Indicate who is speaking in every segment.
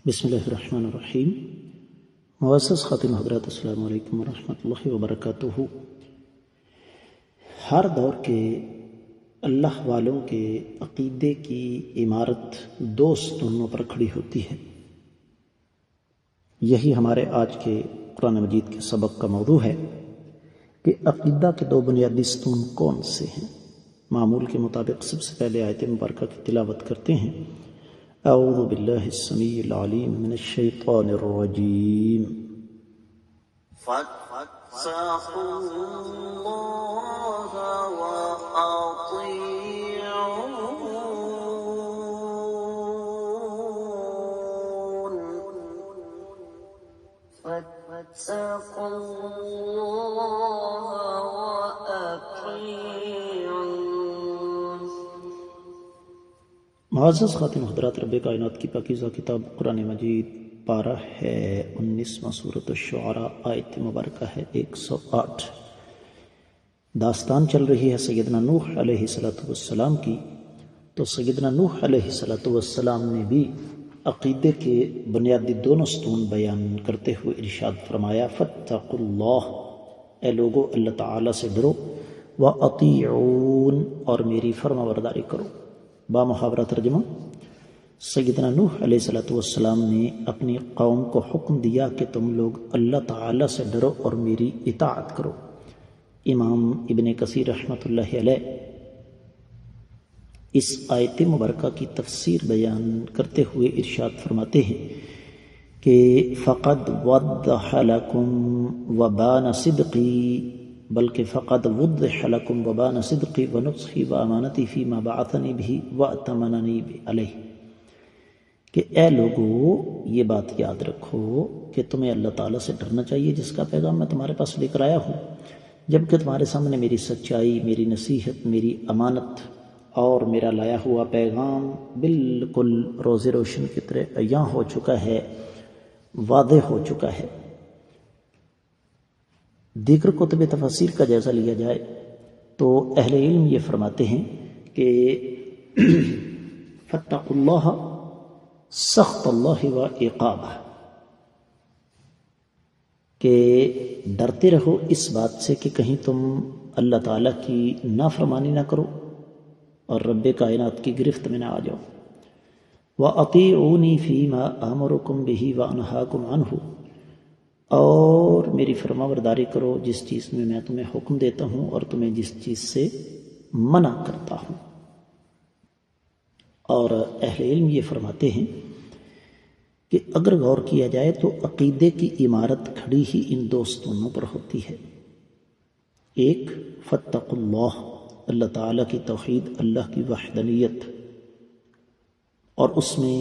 Speaker 1: بسم اللہ الرحمن الرحیم۔ معزز خاتم حضرات، السلام علیکم ورحمۃ اللہ وبرکاتہ۔ ہر دور کے اللہ والوں کے عقیدے کی عمارت دو ستونوں پر کھڑی ہوتی ہے۔ یہی ہمارے آج کے قرآن مجید کے سبق کا موضوع ہے کہ عقیدہ کے دو بنیادی ستون کون سے ہیں۔ معمول کے مطابق سب سے پہلے آیت مبارکہ کی تلاوت کرتے ہیں۔ اعوذ باللہ السمیع العلیم من الشیطان الرجیم۔
Speaker 2: فاتقوا اللہ وأطیعون فاتقوا اللہ وأطیعون۔
Speaker 1: معزز خاتم حضرات، رب کائنات کی پاکیزہ کتاب قرآن مجید پارہ ہے 19واں سورۃ الشعراء، آیت مبارکہ ہے 108۔ داستان چل رہی ہے سیدنا نوح علیہ السلام کی۔ تو سیدنا نوح علیہ السلام نے بھی عقیدے کے بنیادی دونوں ستون بیان کرتے ہوئے ارشاد فرمایا، فاتقوا اللہ، اے لوگو اللہ تعالیٰ سے ڈرو، وَأَطِيعُونَ، اور میری فرما برداری کرو۔ با محاورہ ترجمہ، سیدنا نوح علیہ السلام نے اپنی قوم کو حکم دیا کہ تم لوگ اللہ تعالیٰ سے ڈرو اور میری اطاعت کرو۔ امام ابن کثیر رحمۃ اللہ علیہ اس آیت مبارکہ کی تفسیر بیان کرتے ہوئے ارشاد فرماتے ہیں کہ فقد وضح لکم وبان صدقی، بلکہ فقد وضح لکم وبان صدقی ونصحی وامانتی فیما بعثنی بہ واتمننی علیہ، کہ اے لوگو یہ بات یاد رکھو کہ تمہیں اللہ تعالیٰ سے ڈرنا چاہیے جس کا پیغام میں تمہارے پاس لے کر آیا ہوں، جبکہ تمہارے سامنے میری سچائی، میری نصیحت، میری امانت اور میرا لایا ہوا پیغام بالکل روز روشن کی طرح عیاں ہو چکا ہے، واضح ہو چکا ہے۔ دیگر کتب تفسیر کا جائزہ لیا جائے تو اہل علم یہ فرماتے ہیں کہ فاتقوا اللہ سخط اللہ و عقابہ، کہ ڈرتے رہو اس بات سے کہ کہیں تم اللہ تعالیٰ کی نافرمانی نہ کرو اور رب کائنات کی گرفت میں نہ آ جاؤ۔ وَأَطِيعُونِي فِيمَا آمُرُكُمْ بِهِ وَأَنْهَاكُمْ عَنْهُ، اور میری فرما برداری کرو جس چیز میں تمہیں حکم دیتا ہوں اور تمہیں جس چیز سے منع کرتا ہوں۔ اور اہل علم یہ فرماتے ہیں کہ اگر غور کیا جائے تو عقیدے کی عمارت کھڑی ہی ان دو ستونوں پر ہوتی ہے۔ ایک فاتقوا اللہ، اللہ تعالیٰ کی توحید، اللہ کی وحدانیت، اور اس میں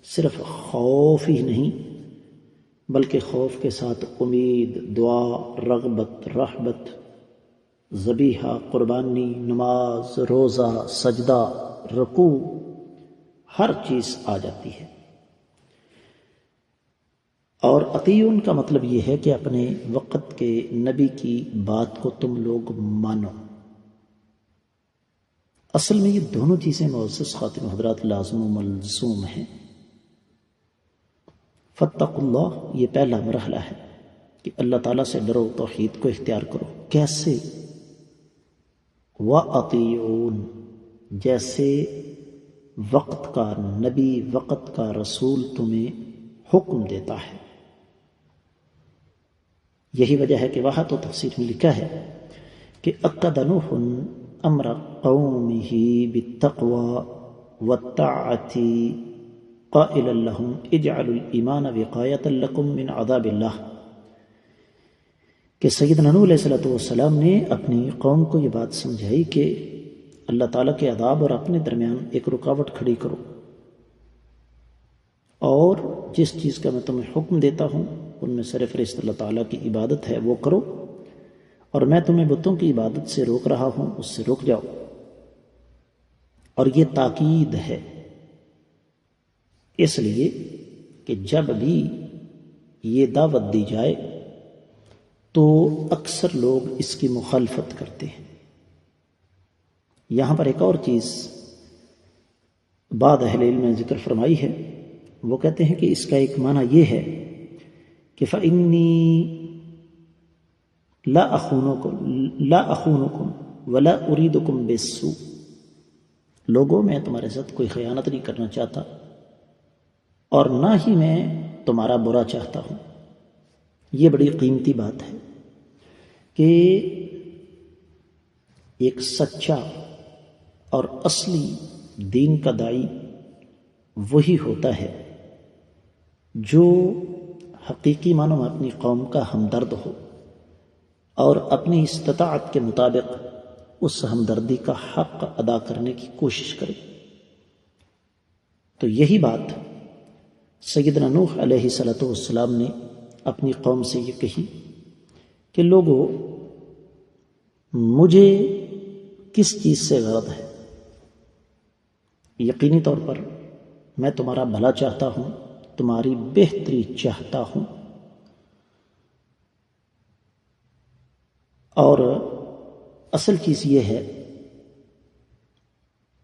Speaker 1: صرف خوف ہی نہیں بلکہ خوف کے ساتھ امید، دعا، رغبت، رحبت، ذبیحہ، قربانی، نماز، روزہ، سجدہ، رکوع، ہر چیز آ جاتی ہے۔ اور اطیعون کا مطلب یہ ہے کہ اپنے وقت کے نبی کی بات کو تم لوگ مانو۔ اصل میں یہ دونوں چیزیں معزز خاتم حضرات لازم و ملزوم ہیں۔ فاتقوا اللہ یہ پہلا مرحلہ ہے کہ اللہ تعالیٰ سے ڈرو، توحید کو اختیار کرو۔ کیسے؟ وَأَطِيعُونَ، جیسے وقت کا نبی، وقت کا رسول تمہیں حکم دیتا ہے۔ یہی وجہ ہے کہ وہاں تو تفسیر میں لکھا ہے کہ اَقَّدَ نُوحٌ امر قومہ بالتقوى والطاعة قائلا لهم اجعلوا الایمان وقایۃ لکم من عذاب اللہ، کہ سیدنا نوح علیہ السلام نے اپنی قوم کو یہ بات سمجھائی کہ اللہ تعالیٰ کے عذاب اور اپنے درمیان ایک رکاوٹ کھڑی کرو، اور جس چیز کا میں تمہیں حکم دیتا ہوں ان میں سرفہرست اللہ تعالیٰ کی عبادت ہے، وہ کرو، اور میں تمہیں بتوں کی عبادت سے روک رہا ہوں، اس سے رک جاؤ۔ اور یہ تاکید ہے، اس لیے کہ جب بھی یہ دعوت دی جائے تو اکثر لوگ اس کی مخالفت کرتے ہیں۔ یہاں پر ایک اور چیز بعض اہل علم نے ذکر فرمائی ہے وہ کہتے ہیں کہ اس کا ایک معنی یہ ہے کہ فَإِنِّي لا أخونكم ولا أريدكم بالسوء، لوگوں میں تمہارے ساتھ کوئی خیانت نہیں کرنا چاہتا اور نہ ہی میں تمہارا برا چاہتا ہوں۔ یہ بڑی قیمتی بات ہے کہ ایک سچا اور اصلی دین کا داعی وہی ہوتا ہے جو حقیقی معنوں میں اپنی قوم کا ہمدرد ہو اور اپنی استطاعت کے مطابق اس ہمدردی کا حق ادا کرنے کی کوشش کرے۔ تو یہی بات سیدنا نوح علیہ السلام نے اپنی قوم سے یہ کہی کہ لوگو، مجھے کس چیز سے غرض ہے؟ یقینی طور پر میں تمہارا بھلا چاہتا ہوں، تمہاری بہتری چاہتا ہوں، اور اصل چیز یہ ہے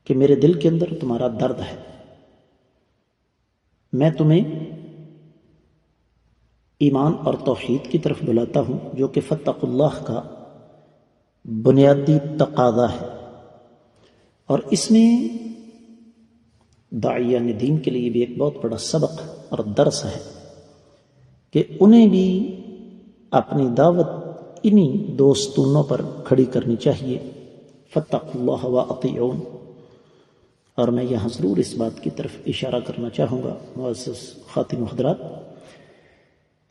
Speaker 1: کہ میرے دل کے اندر تمہارا درد ہے۔ میں تمہیں ایمان اور توحید کی طرف بلاتا ہوں، جو کہ فاتقوا اللہ کا بنیادی تقاضا ہے، اور اس میں داعیان دین کے لیے بھی ایک بہت بڑا سبق اور درس ہے کہ انہیں بھی اپنی دعوت انہی دو ستونوں پر کھڑی کرنی چاہیے، فاتقوا اللہ واطیعون۔ اور میں یہاں ضرور اس بات کی طرف اشارہ کرنا چاہوں گا معزز خواتین و حضرات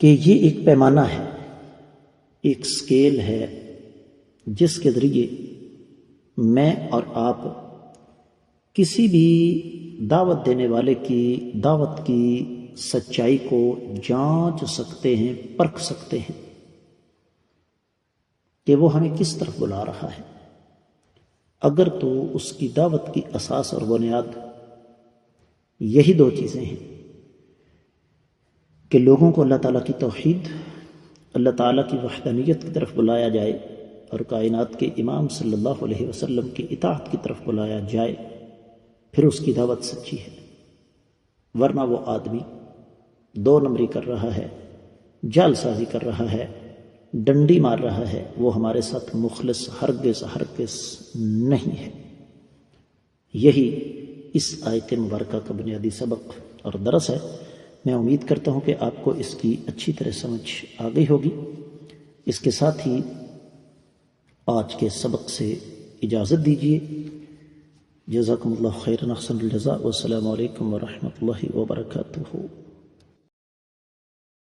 Speaker 1: کہ یہ ایک پیمانہ ہے، ایک سکیل ہے جس کے ذریعے میں اور آپ کسی بھی دعوت دینے والے کی دعوت کی سچائی کو جانچ سکتے ہیں، پرکھ سکتے ہیں کہ وہ ہمیں کس طرف بلا رہا ہے۔ اگر تو اس کی دعوت کی اساس اور بنیاد یہی دو چیزیں ہیں کہ لوگوں کو اللہ تعالیٰ کی توحید، اللہ تعالیٰ کی وحدانیت کی طرف بلایا جائے اور کائنات کے امام صلی اللہ علیہ وسلم کی اطاعت کی طرف بلایا جائے، پھر اس کی دعوت سچی ہے۔ ورنہ وہ آدمی دو نمبری کر رہا ہے، جال سازی کر رہا ہے، ڈنڈی مار رہا ہے، وہ ہمارے ساتھ مخلص ہرگز نہیں ہے۔ یہی اس آیت مبارکہ کا بنیادی سبق اور درس ہے۔ میں امید کرتا ہوں کہ آپ کو اس کی اچھی طرح سمجھ آ گئی ہوگی۔ اس کے ساتھ ہی آج کے سبق سے اجازت دیجیے۔ جزاکم اللہ خیرا، احسن الجزاء، والسلام علیکم ورحمۃ اللہ وبرکاتہ۔